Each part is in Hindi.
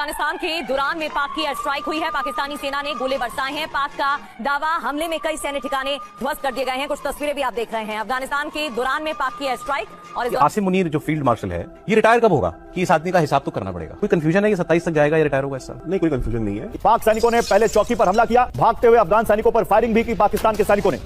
अफगानिस्तान के दुरान में पाक की एयर स्ट्राइक हुई है। पाकिस्तानी सेना ने गोले बरसाए हैं। पाक का दावा, हमले में कई सैन्य ठिकाने ध्वस्त कर दिए गए हैं। कुछ तस्वीरें भी आप देख रहे हैं। अफगानिस्तान के दुरान में पाक की एयर स्ट्राइक। और आसिम मुनीर जो फील्ड मार्शल है, ये रिटायर कब होगा कि इस आदमी का हिसाब तो करना पड़ेगा। कोई कंफ्यूजन है कि 27 तक जाएगा या रिटायर होगा? इस साल नहीं, कोई कंफ्यूजन नहीं है। पाक सैनिकों ने पहले चौकी पर हमला किया, भागते हुए अफगान सैनिकों पर फायरिंग भी की। पाकिस्तान के सैनिकों ने,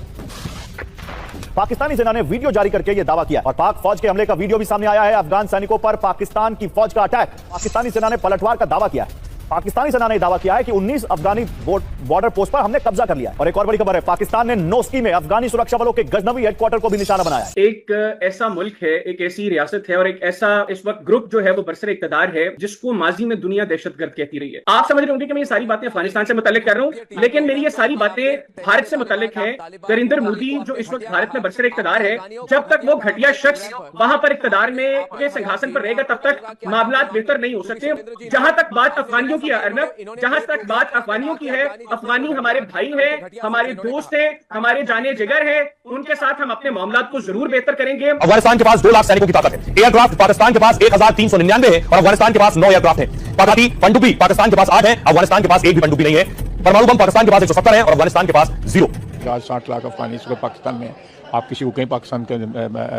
पाकिस्तानी सेना ने वीडियो जारी करके यह दावा किया और पाक फौज के हमले का वीडियो भी सामने आया है। अफगान सैनिकों पर पाकिस्तान की फौज का अटैक। पाकिस्तानी सेना ने पलटवार का दावा किया है। पाकिस्तानी सेना ने दावा किया है कि 19 अफगानी बॉर्डर पोस्ट पर हमने कब्जा कर लिया है। और एक और बड़ी खबर है, पाकिस्तान ने नोस्की में अफगानी सुरक्षा बलों के गजनवी हेडक्वार्टर को भी निशाना बनाया है। एक ऐसा मुल्क है, एक ऐसी रियासत है और एक ऐसा इस वक्त ग्रुप जो है वो बरसर इक़्तिदार है जिसको माजी में दुनिया दहशतगर्द कहती रही है। आप समझ रहे होंगे कि मैं ये सारी बातें अफगानिस्तान से मुताल्लिक कर रहा हूँ, लेकिन मेरी ये सारी बातें भारत से मुताल्लिक है। नरेंद्र मोदी जो इस वक्त भारत में बरसर इक़्तिदार है, जब तक वो घटिया शख्स वहां पर इक़्तिदार में के सिंहासन पर रहेगा तब तक मामला बेहतर नहीं हो सकते। जहां तक बात अफगानियों की है अर्नब, जहां तक बात अफगानियों की है, अफगानी हमारे भाई हैं, हमारे दोस्त हैं, हमारे जाने जिगर हैं। उनके साथ हम अपने मामलात को जरूर बेहतर करेंगे। अफगानिस्तान के पास 2 लाख सैनिकों की ताकत है। एयरक्राफ्ट पाकिस्तान के पास 1399 है और अफगानिस्तान के पास 9 एयरक्राफ्ट है। पाकाती पनडुब्बी पाकिस्तान के पास 8 है, अफगानिस्तान के पास एक भी पनडुब्बी नहीं है। परमाणु बम पाकिस्तान के पास 170 है और अफगानिस्तान के पास 0। 60 लाख अफगानी पाकिस्तान में, आप किसी को कहीं पाकिस्तान का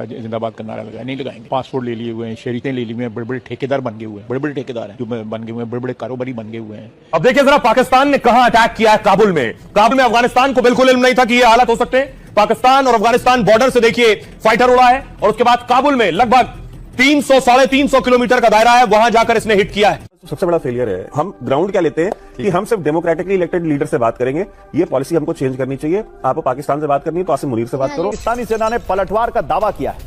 जिंदाबाद का नारा लगाए नहीं लगाएंगे। पासपोर्ट ले लिए हुए हैं, शरीतें ले ली हुई हैं, बड़े बड़े ठेकेदार बन गए हुए हैं, बड़े बड़े ठेकेदार हैं जो बन गए हुए हैं, बड़े बड़े कारोबारी बन गए हुए हैं। अब देखिए जरा पाकिस्तान ने कहां अटैक किया है। काबुल में अफगानिस्तान को बिल्कुल इल्म नहीं था कि ये हालात हो सकते हैं। पाकिस्तान और अफगानिस्तान बॉर्डर से देखिए फाइटर उड़ा है और उसके बाद काबुल में लगभग 300-350 किलोमीटर का दायरा है, वहां जाकर इसने हिट किया है। सबसे बड़ा फेलियर है। हम ग्राउंड क्या लेते हैं कि हम सिर्फ डेमोक्रेटिकली इलेक्टेड लीडर से बात करेंगे। ये पॉलिसी हमको चेंज करनी चाहिए। आपको पाकिस्तान से बात करनी है तो आसिम मुनीर से बात करो। पाकिस्तानी सेना ने पलटवार का दावा किया है।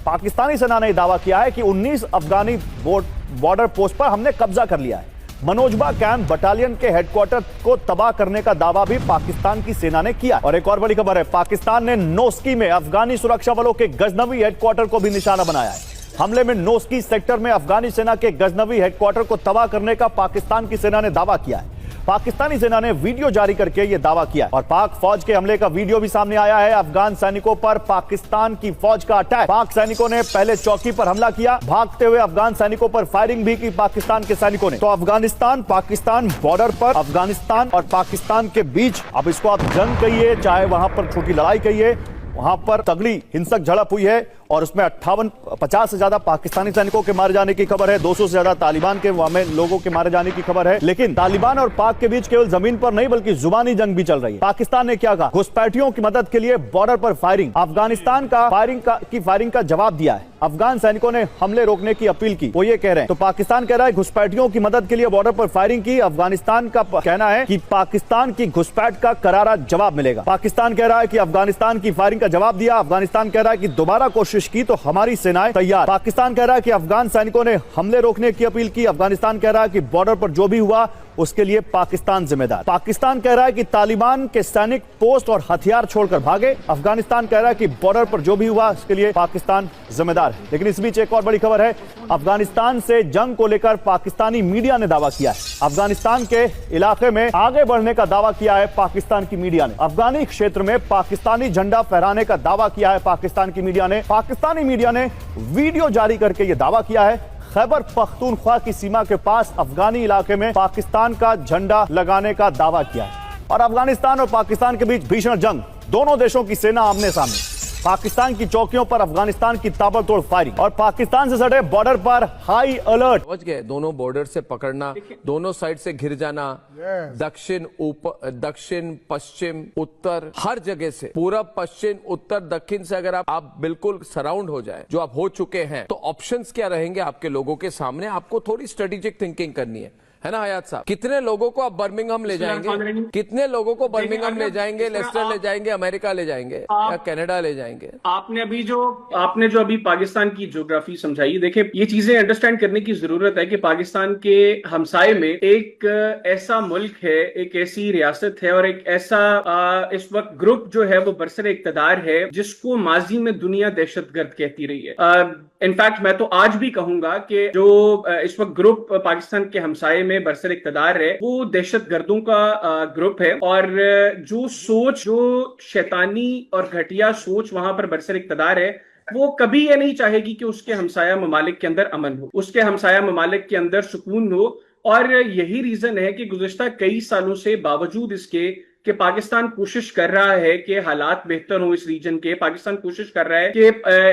पाकिस्तानी सेना ने दावा किया है कि 19 अफगानी बॉर्डर पोस्ट पर हमने कब्जा कर लिया है। मनोजबा कैंप बटालियन के हेडक्वार्टर को तबाह करने का दावा भी पाकिस्तान की सेना ने किया। और एक और बड़ी खबर है, पाकिस्तान ने नोस्की में अफगानी सुरक्षा बलों के गजनवी हेडक्वार्टर को भी निशाना बनाया है। हमले में नोस्की सेक्टर में अफगानी सेना के गजनवी हेडक्वार्टर को तबाह करने का पाकिस्तान की सेना ने दावा किया है। पाकिस्तानी सेना ने वीडियो जारी करके यह दावा किया और पाक फौज के हमले का वीडियो भी सामने आया है। अफगान सैनिकों पर पाकिस्तान की फौज का अटैक। पाक सैनिकों ने पहले चौकी पर हमला किया, भागते हुए अफगान सैनिकों पर फायरिंग भी की पाकिस्तान के सैनिकों ने। तो अफगानिस्तान पाकिस्तान बॉर्डर पर अफगानिस्तान और पाकिस्तान के बीच, अब इसको आप जंग कहिए चाहे वहां पर छोटी लड़ाई कहिए, वहां पर तगड़ी हिंसक झड़प हुई है और उसमें 50 से ज्यादा पाकिस्तानी सैनिकों के मारे जाने की खबर है। 200 से ज्यादा तालिबान के वहां में लोगों के मारे जाने की खबर है। लेकिन तालिबान और पाक के बीच केवल जमीन पर नहीं बल्कि जुबानी जंग भी चल रही है। पाकिस्तान ने क्या कहा, घुसपैठियों की मदद के लिए बॉर्डर पर फायरिंग। अफगानिस्तान का फायरिंग का जवाब दिया है। अफगान सैनिकों ने हमले रोकने की अपील की, वो ये कह रहे हैं। तो पाकिस्तान कह रहा है घुसपैठियों की मदद के लिए बॉर्डर पर फायरिंग की। अफगानिस्तान का कहना है कि पाकिस्तान की घुसपैठ का करारा जवाब मिलेगा। पाकिस्तान कह रहा है कि अफगानिस्तान की फायरिंग का जवाब दिया। अफगानिस्तान कह रहा है कि दोबारा कोशिश की तो हमारी सेनाएं तैयार। पाकिस्तान कह रहा है कि अफगान सैनिकों ने हमले रोकने की अपील की। अफगानिस्तान कह रहा है कि बॉर्डर पर जो भी हुआ उसके लिए पाकिस्तान जिम्मेदार। पाकिस्तान कह रहा है कि तालिबान के सैनिक पोस्ट और हथियार छोड़कर भागे। अफगानिस्तान कह रहा है कि बॉर्डर पर जो भी हुआ उसके लिए पाकिस्तान जिम्मेदार है। लेकिन इस बीच एक और बड़ी खबर है, अफगानिस्तान से जंग को लेकर पाकिस्तानी मीडिया ने दावा किया है। अफगानिस्तान के इलाके में आगे बढ़ने का दावा किया है पाकिस्तान की मीडिया ने। अफगानी क्षेत्र में पाकिस्तानी झंडा फहराने का दावा किया है पाकिस्तान की मीडिया ने। पाकिस्तानी मीडिया ने वीडियो जारी करके यह दावा किया है, खैबर पख्तूनख्वा की सीमा के पास अफगानी इलाके में पाकिस्तान का झंडा लगाने का दावा किया है। और अफगानिस्तान और पाकिस्तान के बीच भीषण जंग, दोनों देशों की सेना आमने सामने। पाकिस्तान की चौकियों पर अफगानिस्तान की ताबड़तोड़ फायरिंग और पाकिस्तान से सटे बॉर्डर पर हाई अलर्ट। पहुंच गए, दोनों बॉर्डर से पकड़ना, दोनों साइड से घिर जाना, दक्षिण ऊपर, दक्षिण पश्चिम उत्तर, हर जगह से, पूरब पश्चिम उत्तर दक्षिण से अगर आप बिल्कुल सराउंड हो जाए, जो आप हो चुके हैं, तो ऑप्शंस क्या रहेंगे आपके लोगों के सामने। आपको थोड़ी स्ट्रेटेजिक थिंकिंग करनी है ना हयात साहब? कितने लोगों को आप बर्मिंघम ले जाएंगे, कितने लोगों को बर्मिंघम ले जाएंगे, लेस्टर ले जाएंगे, अमेरिका ले जाएंगे या कनाडा ले जाएंगे? आपने जो अभी पाकिस्तान की ज्योग्राफी समझाई, देखिए ये चीजें अंडरस्टैंड करने की जरूरत है कि पाकिस्तान के हमसाये में एक ऐसा मुल्क है, एक ऐसी रियासत है और एक ऐसा इस वक्त ग्रुप जो है वो बरसर इक़्तिदार है जिसको माजी में दुनिया दहशतगर्द कहती रही है। इनफैक्ट मैं तो आज भी कहूंगा कि जो इस वक्त ग्रुप पाकिस्तान के हमसाये में बरसर इक़्तिदार है वो दहशतगर्दों का ग्रुप है। और जो शैतानी और घटिया सोच वहां पर बरसर इक़्तिदार है वो कभी ये नहीं चाहेगी कि उसके हमसाया ममालिक के अंदर अमन हो, उसके हमसाया ममालिक के अंदर सुकून हो और यही रीजन है कि गुज़िश्ता कई सालों से बावजूद इसके कि पाकिस्तान कोशिश कर रहा है कि हालात बेहतर हों इस रीजन के, पाकिस्तान कोशिश कर रहा है कि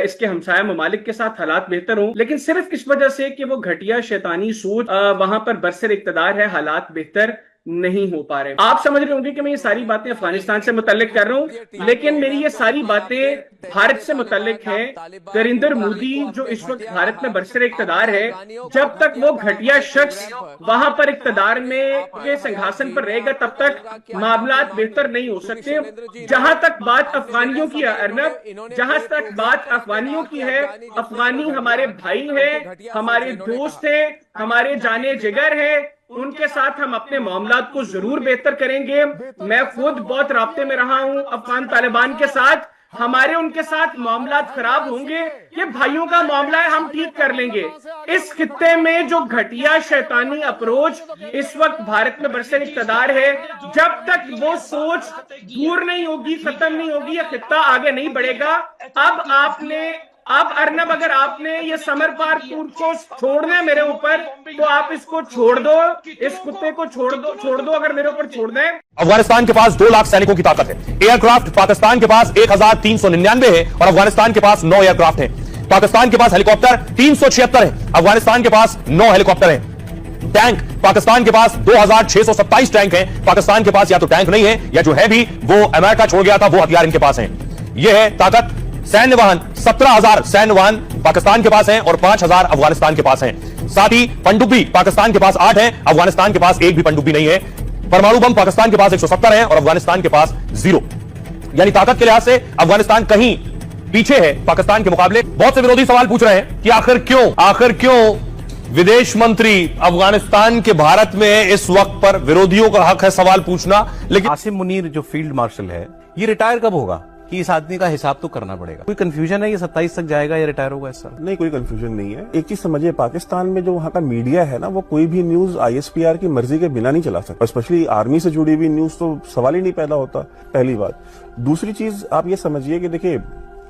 इसके हमसाया ममालिक के साथ हालात बेहतर हों, लेकिन सिर्फ इस वजह से कि वो घटिया शैतानी सोच वहां पर बरसर इक्तदार है, हालात बेहतर नहीं हो पा रहे। आप समझ रहे होंगे कि मैं ये सारी बातें अफगानिस्तान से मुतल्लिक कर रहा हूं, लेकिन मेरी ये सारी बातें भारत से मुतल्लिक है। नरेंद्र मोदी जो इस वक्त भारत में बरसर इक्तदार है, जब तक वो घटिया शख्स वहां पर इक्तदार में के सिंहासन पर रहेगा, तब तक मामलात बेहतर नहीं हो सकते। जहां तक बात अफगानियों की है अर्नब, जहां तक बात अफगानियों की है, अफगानी हमारे भाई हैं, हमारे दोस्त हैं, हमारे जाने जिगर हैं, उनके साथ हम अपने मामलात को जरूर बेहतर करेंगे। मैं खुद बहुत राब्ते में रहा हूं अफगान तालिबान के साथ, हमारे उनके साथ मामलात खराब होंगे, ये भाइयों का मामला है, हम ठीक कर लेंगे। इस खित्ते में जो घटिया शैतानी अप्रोच इस वक्त भारत में बरसर इक़्तिदार है, जब तक वो सोच दूर नहीं होगी, खत्म नहीं होगी, ये खित्ता आगे नहीं बढ़ेगा। अब अर्नब, अगर आपने ये समर पार्क टूर को छोड़ना है मेरे ऊपर, तो आप इसको छोड़ दो, इस कुत्ते को छोड़ दो अगर मेरे ऊपर छोड़ना है। अफगानिस्तान के पास 2 लाख सैनिकों की ताकत है। एयरक्राफ्ट पाकिस्तान के पास 1399 है और अफगानिस्तान के पास 9 एयरक्राफ्ट हैं। पाकिस्तान के पास हेलीकॉप्टर 376 है, अफगानिस्तान के पास 9 हेलीकॉप्टर हैं। टैंक पाकिस्तान के पास 2627 टैंक हैं। पाकिस्तान के पास या तो टैंक नहीं है, या जो है भी वो अमेरिका छोड़ गया था, वो हथियार इनके पास हैं। यह है ताकत। सैन्य वाहन 17,000 सैन्य वाहन पाकिस्तान के पास हैं और 5,000 अफगानिस्तान के पास हैं। साथ ही पनडुब्बी पाकिस्तान के पास 8 है, अफगानिस्तान के पास एक भी पनडुब्बी नहीं है। परमाणु बम पाकिस्तान के पास 170 है और अफगानिस्तान के पास 0। यानी ताकत के लिहाज से अफगानिस्तान कहीं पीछे है पाकिस्तान के मुकाबले। बहुत से विरोधी सवाल पूछ रहे हैं कि आखिर क्यों विदेश मंत्री अफगानिस्तान के भारत में इस वक्त पर विरोधियों का हक है सवाल पूछना, लेकिन आसिम मुनीर जो फील्ड मार्शल है, ये रिटायर कब होगा कि इस आदमी का हिसाब तो करना पड़ेगा। कोई कंफ्यूजन है ये 27 तक जाएगा या रिटायर होगा इस साल? नहीं, कोई कंफ्यूजन नहीं है। एक चीज समझिए, पाकिस्तान में जो वहाँ का मीडिया है ना, वो कोई भी न्यूज ISPR की मर्जी के बिना नहीं चला सकता। स्पेशली आर्मी से जुड़ी हुई न्यूज तो सवाल ही नहीं पैदा होता, पहली बात। दूसरी चीज आप ये समझिए कि देखिए,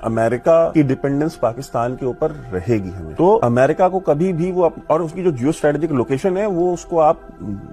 अमेरिका की डिपेंडेंस पाकिस्तान के ऊपर रहेगी हमें, तो अमेरिका को कभी भी वो और उसकी जो जियो स्ट्रेटेजिक लोकेशन है, वो उसको आप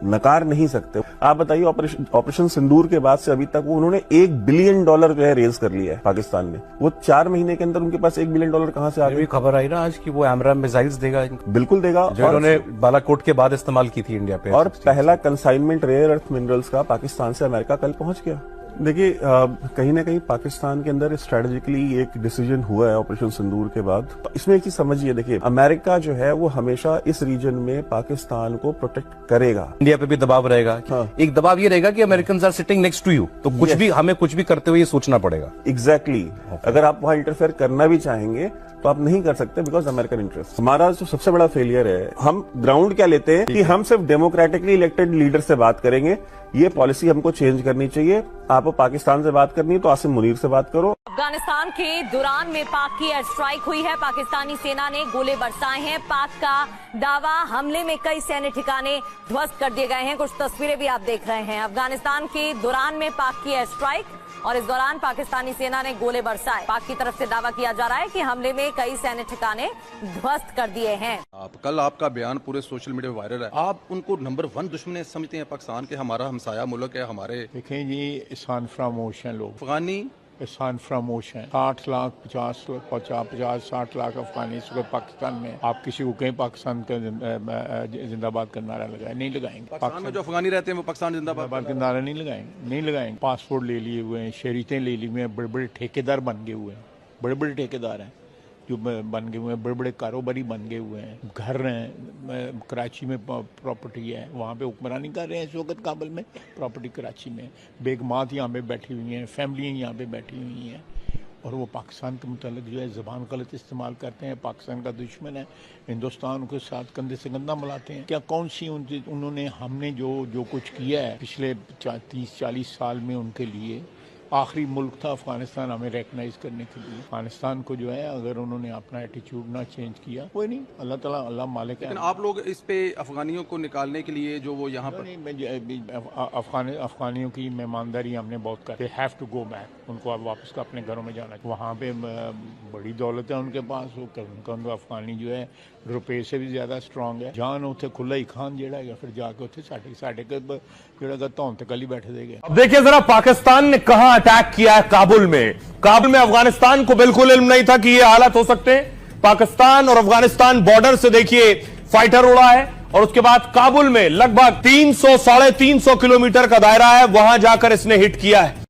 नकार नहीं सकते। आप बताइए, ऑपरेशन सिंदूर के बाद से अभी तक वो उन्होंने $1 बिलियन जो है रेज कर लिया है पाकिस्तान ने। वो 4 महीने के अंदर उनके पास $1 बिलियन कहां से आ गई? खबर आई ना आज की वो एमराम मिसाइल्स देगा। बिल्कुल देगा, जो उन्होंने बालाकोट के बाद इस्तेमाल की थी इंडिया पे। और पहला कंसाइनमेंट रेयर अर्थ मिनरल्स का पाकिस्तान से अमेरिका कल पहुंच गया। देखिए, कहीं ना कहीं पाकिस्तान के अंदर स्ट्रेटेजिकली एक डिसीजन हुआ है ऑपरेशन सिंदूर के बाद। इसमें एक चीज समझिए, देखिए, अमेरिका जो है वो हमेशा इस रीजन में पाकिस्तान को प्रोटेक्ट करेगा। इंडिया पे भी दबाव रहेगा। हाँ। एक दबाव ये रहेगा कि American are sitting next to you, तो हमें कुछ भी करते हुए ये सोचना पड़ेगा। एग्जैक्टली। अगर आप वहां इंटरफेयर करना भी चाहेंगे तो आप नहीं कर सकते, बिकॉज अमेरिकन इंटरेस्ट। हमारा जो सबसे बड़ा फेलियर है, हम ग्राउंड क्या लेते हैं कि हम सिर्फ डेमोक्रेटिकली इलेक्टेड लीडर से बात करेंगे। ये पॉलिसी हमको चेंज करनी चाहिए। आपको पाकिस्तान से बात करनी है तो आसिम मुनीर से बात करो। अफगानिस्तान के दुरान में पाक की एयर स्ट्राइक हुई है। पाकिस्तानी सेना ने गोले बरसाए हैं। पाक का दावा, हमले में कई सैन्य ठिकाने ध्वस्त कर दिए गए हैं। कुछ तस्वीरें भी आप देख रहे हैं। अफगानिस्तान के दुरान में पाक की एयर स्ट्राइक, और इस दौरान पाकिस्तानी सेना ने गोले बरसाए। पाक की तरफ से दावा किया जा रहा है कि हमले में कई सैन्य ठिकाने ध्वस्त कर दिए हैं। कल आपका बयान पूरे सोशल मीडिया में वायरल है। आप उनको नंबर 1 दुश्मन समझते हैं पाकिस्तान के? हमारा हमसाया मुल्क है, हमारे देखें जी, ईसान फ्रामोश हैं लोग, अफगानी ईसान फ्रामोश हैं। 60 लाख 50-60 लाख अफगानी इस वक्त पाकिस्तान में। आप किसी को कहीं पाकिस्तान का जिंदाबाद का नारा लगाए? नहीं लगाएंगे। पाकिस्तान में जो अफगानी रहते हैं वो पाकिस्तान जिंदाबाद का नारा नहीं लगाएंगे। पासपोर्ट ले लिए हुए हैं, शरीतें ले ली हुई हैं, बड़े बड़े ठेकेदार बन गए हुए हैं। बड़े ठेकेदार हैं जो बन गए हुए हैं, बड़े कारोबारी बन गए हुए हैं। घर हैं, कराची में प्रॉपर्टी है, वहाँ पे हुक्मरानी कर रहे हैं इस वक्त। काबुल में प्रॉपर्टी कराची में, बेगमात यहाँ पे बैठी हुई हैं, फैमिलियाँ यहाँ पे बैठी हुई हैं, और वो पाकिस्तान के मुतालिक जो है ज़बान गलत इस्तेमाल करते हैं। पाकिस्तान का दुश्मन है, हिंदुस्तान के साथ कंधे से कंधा मिलाते हैं। क्या कौन सी उन्होंने हमने जो कुछ किया है पिछले 30-40 साल में, उनके लिए आखिरी मुल्क था अफगानिस्तान हमें रिकग्नाइज करने के लिए। अफगानिस्तान को जो है, अगर उन्होंने अपना एटीट्यूड ना चेंज किया, कोई नहीं, अल्लाह ताला अल्लाह मालिक है। लेकिन आप लोग इस पे अफगानियों को निकालने के लिए जो वो यहाँ पर अफगानियों की मेहमानदारी हमने बहुत कर, they have to go back. उनको अब वापस अपने घरों में जाना चाहिए। वहाँ पे बड़ी दौलत है उनके पास, उनका अफगानी जो है रुपए से भी ज्यादा स्ट्रांग है। जान उथे खुला ही खान जेड़ा है फिर जाके उथे साढ़े जेड़ा धौन ते कली बैठे देंगे। अब देखिए जरा पाकिस्तान ने कहां अटैक किया है। काबुल में अफगानिस्तान को बिल्कुल इल्म नहीं था कि ये हालात हो सकते हैं। पाकिस्तान और अफगानिस्तान बॉर्डर से देखिए फाइटर उड़ा है और उसके बाद काबुल में लगभग 300 साढ़े 300 किलोमीटर का दायरा है, वहां जाकर इसने हिट किया है।